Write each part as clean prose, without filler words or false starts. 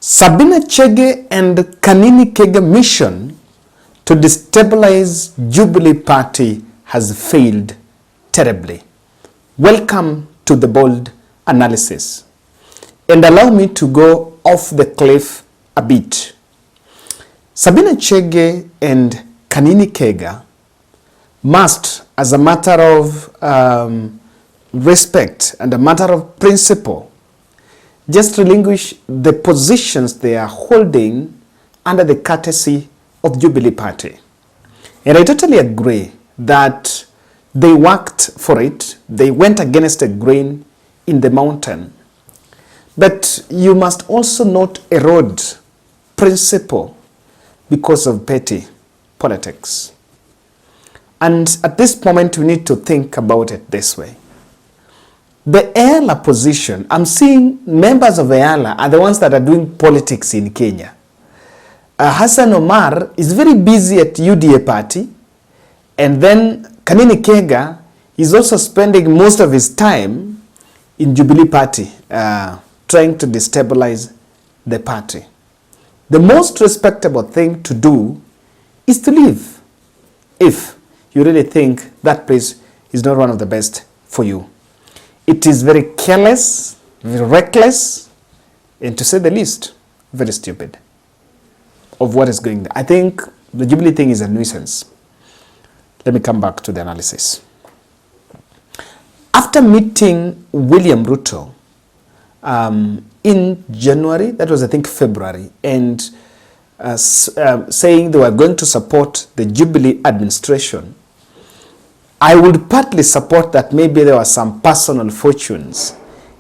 Sabina Chege and Kanini Kega mission to destabilize Jubilee Party has failed terribly. Welcome to the bold analysis. And allow me to go off the cliff a bit. Sabina Chege and Kanini Kega must, as a matter of respect and a matter of principle, just relinquish the positions they are holding under the courtesy of Jubilee Party. And I totally agree that they worked for it. They went against the grain in the mountain. But you must also not erode principle because of petty politics. And at this moment, we need to think about it this way. The EALA position, I'm seeing members of EALA are the ones that are doing politics in Kenya. Hassan Omar is very busy at UDA party, and then Kanini Kega is also spending most of his time in Jubilee party, trying to destabilize the party. The most respectable thing to do is to leave if you really think that place is not one of the best for you. It is very careless, very reckless, and to say the least, very stupid of what is going there. I think the Jubilee thing is a nuisance. Let me come back to the analysis. After meeting William Ruto in January, that was I think February, and saying they were going to support the Jubilee administration, I would partly support that maybe there were some personal fortunes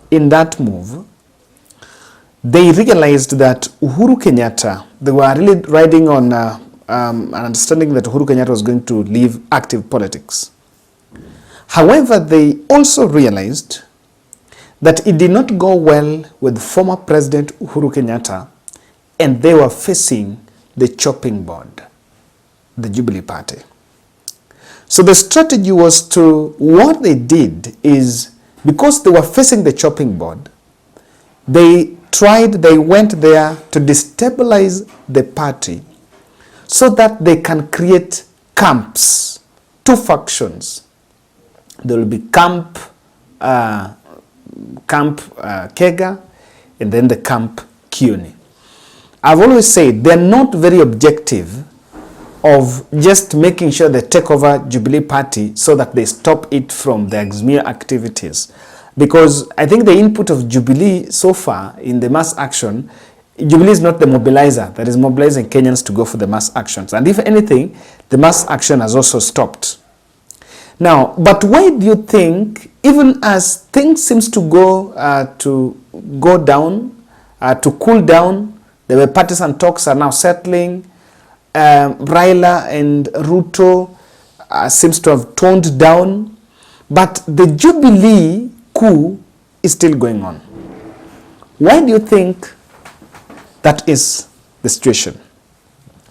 in that move. They realized that Uhuru Kenyatta, they were really riding on an understanding that Uhuru Kenyatta was going to leave active politics. However, they also realized that it did not go well with former President Uhuru Kenyatta, and they were facing the chopping board, the Jubilee Party. So the strategy was what they did is, because they were facing the chopping board, they went there to destabilize the party so that they can create camps, two factions. There will be camp Kega and then the camp Kioni. I've always said they're not very objective of just making sure they take over Jubilee Party so that they stop it from the Azimio activities. Because I think the input of Jubilee so far in the mass action, Jubilee is not the mobilizer that is mobilizing Kenyans to go for the mass actions. And if anything, the mass action has also stopped. Now, but why do you think, even as things seems to go down, to cool down, the partisan talks are now settling, Raila and Ruto seems to have toned down, but the Jubilee coup is still going on. Why do you think that is the situation?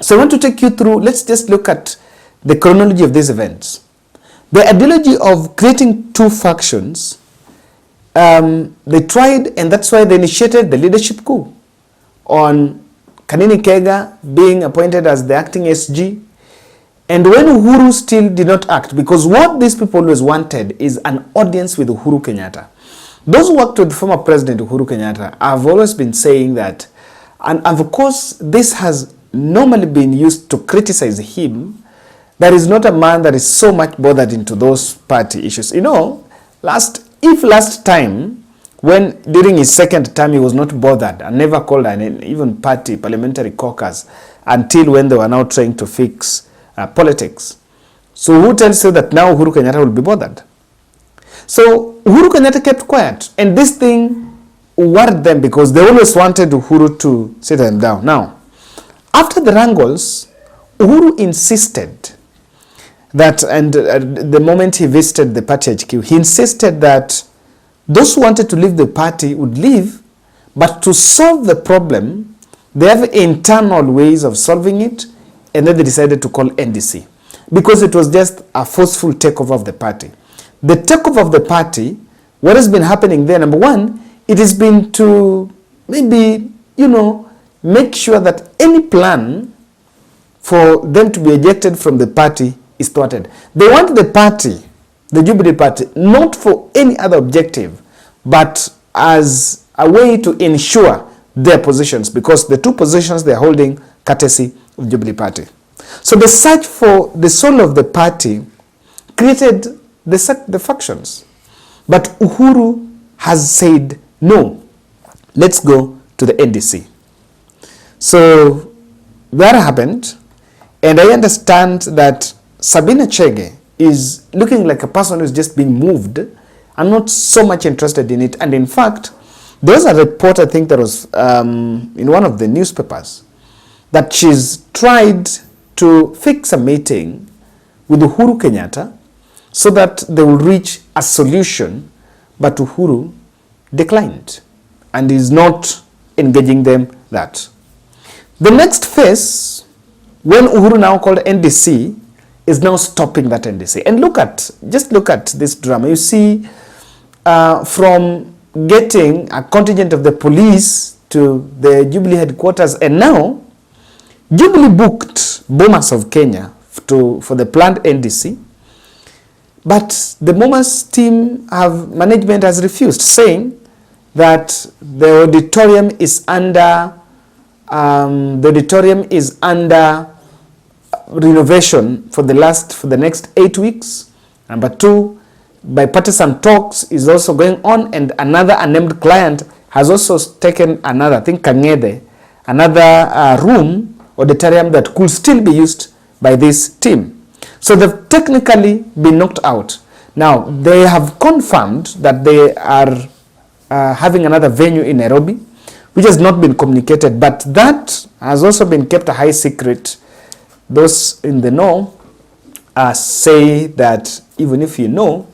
So I want to take you through, let's just look at the chronology of these events. The ideology of creating two factions, they tried, and that's why they initiated the leadership coup on Kanini Kega being appointed as the acting SG, and when Uhuru still did not act, because what these people always wanted is an audience with Uhuru Kenyatta. Those who worked with former President Uhuru Kenyatta have always been saying that, and of course this has normally been used to criticize him, that is not a man that is so much bothered into those party issues. You know, last time, when during his second term he was not bothered and never called an even party parliamentary caucus until when they were now trying to fix politics. So who tells you that now Uhuru Kenyatta will be bothered? So Uhuru Kenyatta kept quiet, and this thing worried them because they always wanted Uhuru to sit them down. Now, after the wrangles, Uhuru insisted that, and the moment he visited the party HQ, he insisted that those who wanted to leave the party would leave, but to solve the problem, they have internal ways of solving it, and then they decided to call NDC because it was just a forceful takeover of the party. The takeover of the party, what has been happening there, number one, it has been to maybe, make sure that any plan for them to be ejected from the party is thwarted. They want the party, the Jubilee Party, not for any other objective, but as a way to ensure their positions, because the two positions they are holding courtesy of Jubilee Party. So the search for the soul of the party created the factions. But Uhuru has said, no, let's go to the NDC. So that happened, and I understand that Sabina Chege is looking like a person who's just being moved. I'm not so much interested in it. And in fact, there was a report, I think that was in one of the newspapers, that she's tried to fix a meeting with Uhuru Kenyatta so that they will reach a solution, but Uhuru declined and is not engaging them that. The next phase, when Uhuru now called NDC, is now stopping that NDC. And just look at this drama. You see, from getting a contingent of the police to the Jubilee headquarters, and now Jubilee booked Bomas of Kenya for the planned NDC, but the Bomas team management has refused, saying that the auditorium is under renovation for the next 8 weeks. Number two, bipartisan talks is also going on, and another unnamed client has also taken another, I think Kangede, another room, auditorium that could still be used by this team. So they've technically been knocked out. Now, they have confirmed that they are having another venue in Nairobi, which has not been communicated, but that has also been kept a high secret. Those in the know say that even if you know,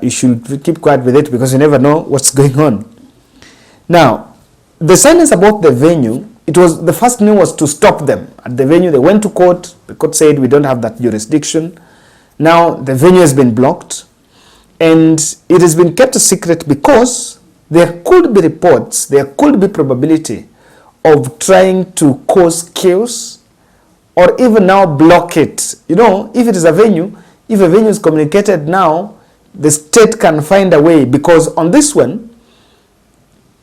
you should keep quiet with it, because you never know what's going on. Now, the silence about the venue, the first news was to stop them at the venue. They went to court. The court said, we don't have that jurisdiction. Now, the venue has been blocked, and it has been kept a secret because there could be reports, there could be probability of trying to cause chaos or even now block it. You know, if it is a venue, if a venue is communicated now, the state can find a way, because on this one,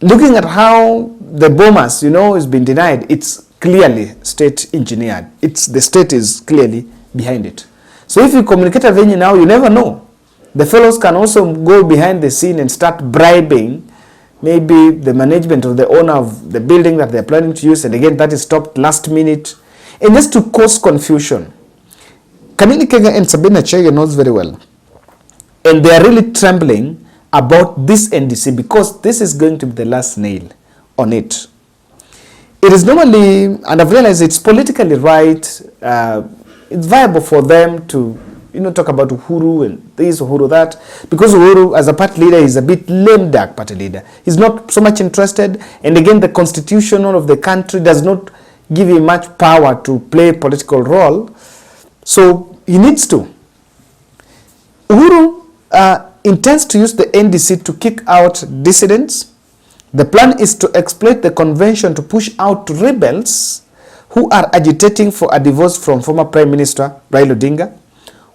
looking at how the Bomas, is being denied, it's clearly state engineered. The state is clearly behind it. So if you communicate a venue now, you never know. The fellows can also go behind the scene and start bribing maybe the management or the owner of the building that they're planning to use, and again, that is stopped last minute. And just to cause confusion. Kega and Sabina Chege knows very well. And they are really trembling about this NDC, because this is going to be the last nail on it. It is normally, and I've realized it's politically right, it's viable for them to talk about Uhuru and this, Uhuru that, because Uhuru as a party leader is a bit lame duck party leader. He's not so much interested, and again, the constitution of the country does not give him much power to play a political role, so he needs to. Uhuru intends to use the NDC to kick out dissidents. The plan is to exploit the convention to push out rebels who are agitating for a divorce from former Prime Minister Raila Odinga.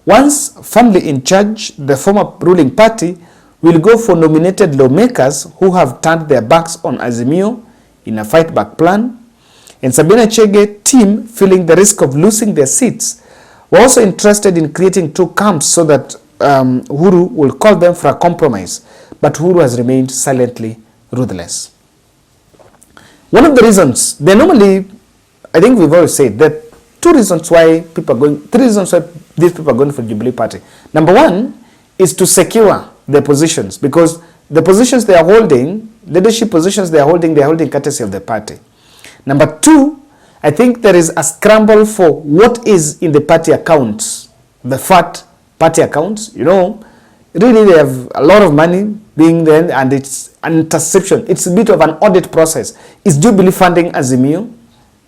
Once firmly in charge, the former ruling party will go for nominated lawmakers who have turned their backs on Azimio in a fight-back plan. And Sabina Chege team, feeling the risk of losing their seats, were also interested in creating two camps so that Uhuru will call them for a compromise, but Uhuru has remained silently ruthless. One of the reasons, I think we've always said that three reasons why these people are going for Jubilee Party. Number one is to secure their positions, because the positions they are holding, leadership positions they are holding courtesy of the party. Number two, I think there is a scramble for what is in the party accounts, the fat party accounts. Really they have a lot of money being there, and it's an interception. It's a bit of an audit process. Is Jubilee funding Azimio?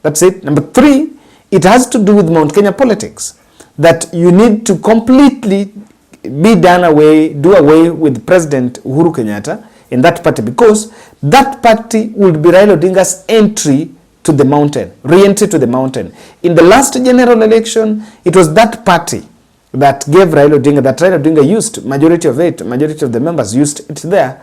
That's it. Number three, it has to do with Mount Kenya politics, that you need to completely do away with President Uhuru Kenyatta, in that party, because that party would be Raila Odinga's entry to the mountain, re-entry to the mountain. In the last general election, it was that party that gave Raila Odinga used, majority of the members used it there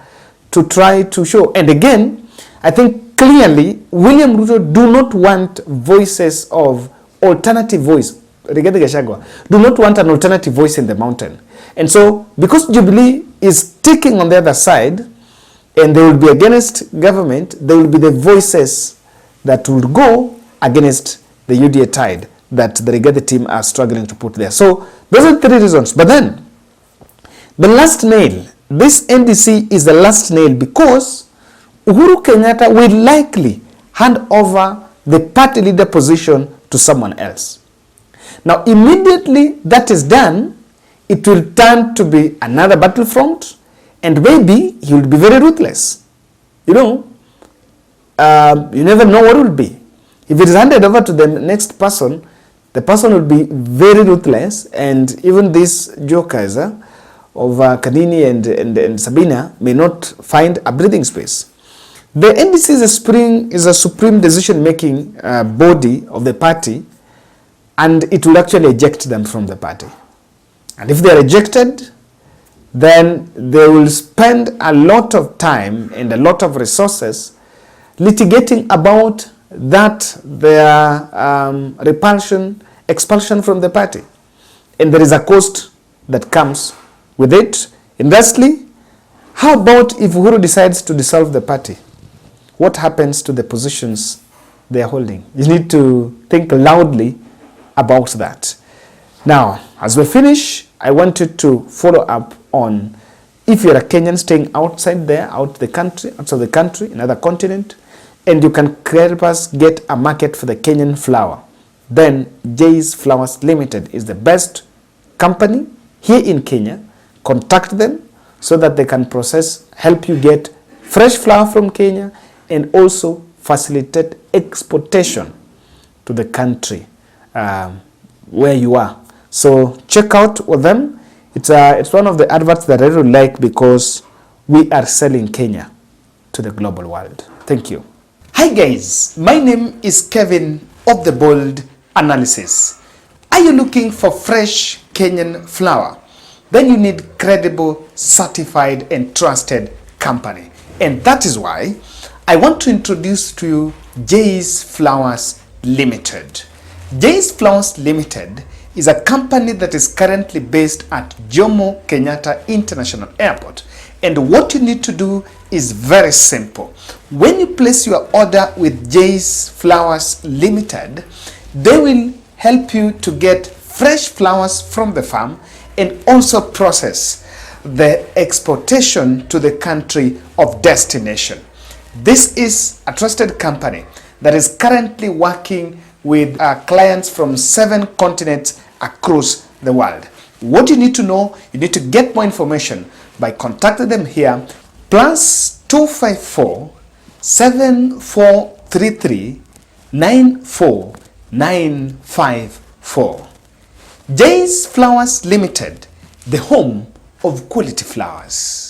to try to show. And again, I think clearly, William Ruto do not want voices of alternative voice. Rigathi Gachagua do not want an alternative voice in the mountain. And so, because Jubilee is taking on the other side, and they will be against government, they will be the voices that will go against the UDA tide that the Rigathi team are struggling to put there. So, those are 3 reasons. But then, the last nail, this NDC is the last nail because Uhuru Kenyatta will likely hand over the party leader position to someone else. Now, immediately that is done, it will turn to be another battlefront, and maybe he will be very ruthless. You know, you never know what it will be. If it is handed over to the next person, the person will be very ruthless, and even these jokers of Kanini and Sabina may not find a breathing space. The NDC is a supreme decision-making body of the party, and it will actually eject them from the party. And if they are ejected, then they will spend a lot of time and a lot of resources litigating about that their expulsion from the party. And there is a cost that comes with it. And lastly, how about if Uhuru decides to dissolve the party? What happens to the positions they are holding? You need to think loudly about that. Now, as we finish, I wanted to follow up on if you're a Kenyan staying outside the country, another continent, and you can help us get a market for the Kenyan flour, then Jay's Flowers Limited is the best company here in Kenya. Contact them so that they can help you get fresh flour from Kenya and also facilitate exportation to the country where you are. So check out with them. It's one of the adverts that I really like because we are selling Kenya to the global world. Thank you. Hi guys, my name is Kevin of the Bold Analysis. Are you looking for fresh Kenyan flour? Then you need credible, certified and trusted company. And that is why I want to introduce to you Jay's Flowers Limited. Jay's Flowers Limited is a company that is currently based at Jomo Kenyatta International Airport. And what you need to do is very simple. When you place your order with Jay's Flowers Limited, they will help you to get fresh flowers from the farm and also process the exportation to the country of destination. This is a trusted company that is currently working with clients from 7 continents across the world. What you need to know, you need to get more information by contacting them here, +254 7433 94954. Jay's Flowers Limited, the home of quality flowers.